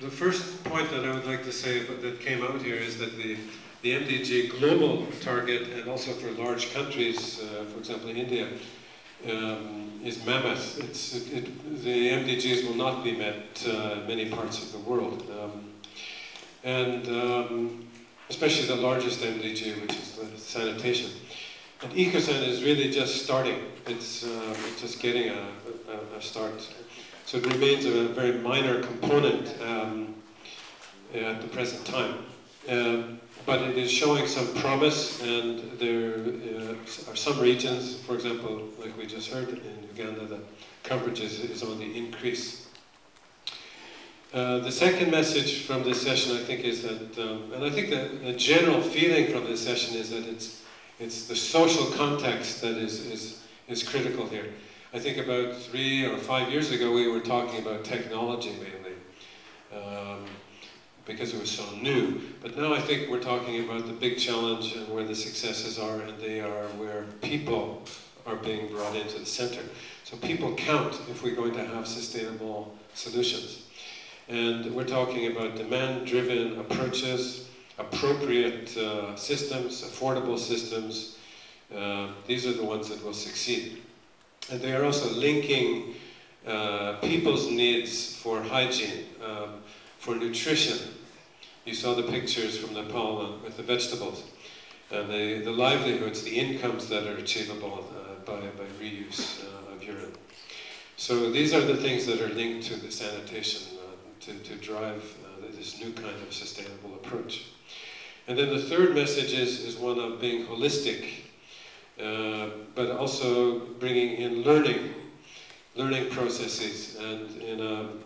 the first point that I would like to say that came out here is that the MDG global target, and also for large countries, for example India, is mammoth. The MDGs will not be met in many parts of the world. Especially the largest MDG, which is the sanitation. And EcoSan is really just starting. It's just getting a start. So it remains a very minor component at the present time. But it is showing some promise, and there are some regions, for example, like we just heard in Uganda, the coverage is on the increase. The second message from this session, I think, is that, and I think that the general feeling from this session is that it's the social context that is critical here. I think about 3 or 5 years ago we were talking about technology mainly, because it was so new. But now I think we're talking about the big challenge and where the successes are, and they are where people are being brought into the center. So people count if we're going to have sustainable solutions. And we're talking about demand-driven approaches, appropriate systems, affordable systems. These are the ones that will succeed. And they are also linking people's needs for hygiene, for nutrition. You saw the pictures from Nepal with the vegetables. And the livelihoods, the incomes that are achievable by reuse of urine. So these are the things that are linked to the sanitation to drive this new kind of sustainable approach. And then the third message is one of being holistic, but also bringing in learning processes, and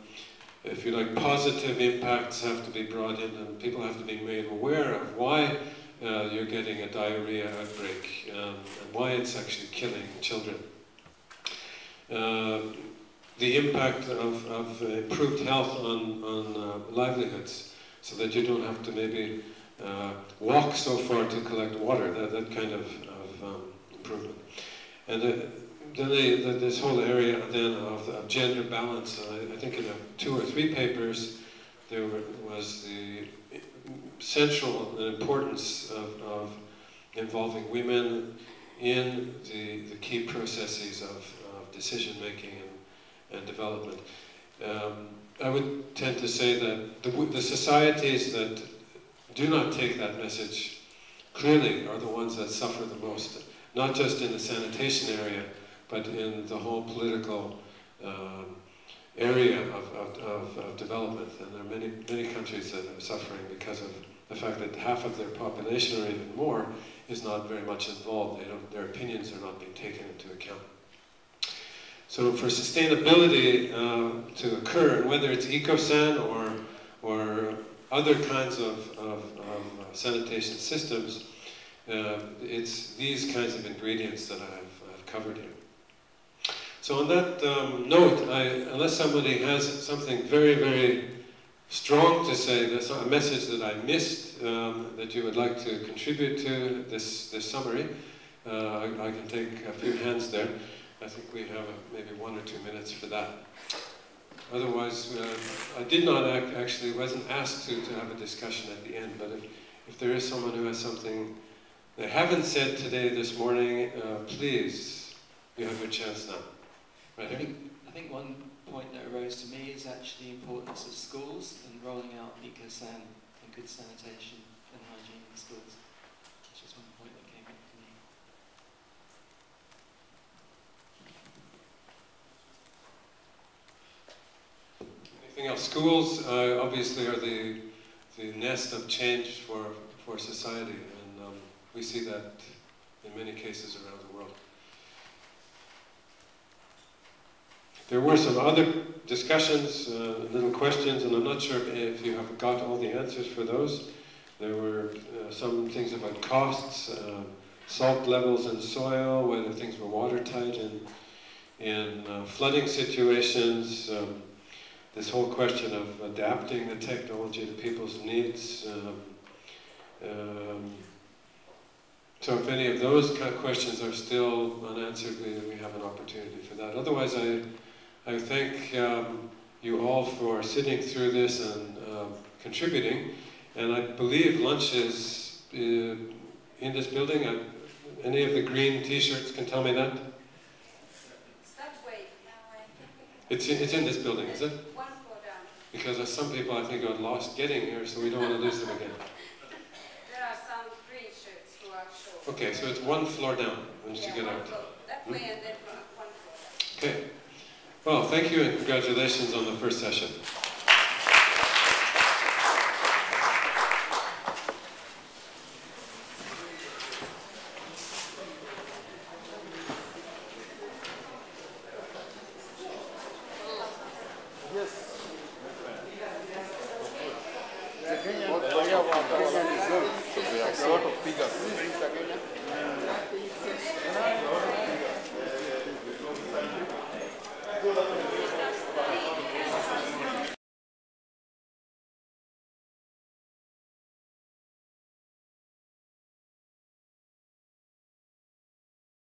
if you like, positive impacts have to be brought in, and people have to be made aware of why you're getting a diarrhea outbreak and why it's actually killing children. The impact of improved health on livelihoods, so that you don't have to maybe walk so far to collect water, that kind of improvement. And then this whole area then of gender balance, I think in 2 or 3 papers there was the central importance of involving women in the key processes of decision making and development. I would tend to say that the societies that do not take that message clearly are the ones that suffer the most, not just in the sanitation area, but in the whole political area of development. And there are many countries that are suffering because of the fact that half of their population, or even more, is not very much involved. Their opinions are not being taken into account. So for sustainability to occur, whether it's EcoSan or other kinds of sanitation systems, it's these kinds of ingredients that I've covered here. So on that note, unless somebody has something very, very strong to say, there's a message that I missed that you would like to contribute to this summary, I can take a few hands there. I think we have maybe 1 or 2 minutes for that. Otherwise, I did not actually, wasn't asked to have a discussion at the end, but if there is someone who has something they haven't said today, this morning, please, you have your chance now. Right here? I think one point that arose to me is actually the importance of schools and rolling out EcoSan and good sanitation and hygiene in schools. That's just one point that came up to me. Anything else? Schools obviously are the nest of change for society, and we see that in many cases around the world. There were some other discussions, little questions, and I'm not sure if you have got all the answers for those. There were some things about costs, salt levels in soil, whether things were watertight in flooding situations, this whole question of adapting the technology to people's needs. So if any of those kind of questions are still unanswered, we have an opportunity for that. Otherwise, I thank you all for sitting through this and contributing. And I believe lunch is in this building. Any of the green T-shirts can tell me that? It's that way. It's in this building, is it? One floor down. Because some people I think got lost getting here, so we don't want to lose them again. There are some green shirts who are short. Okay, so it's one floor down once you get out. That way and then one floor down. Okay. Well, thank you and congratulations on the first session. What sort of figures?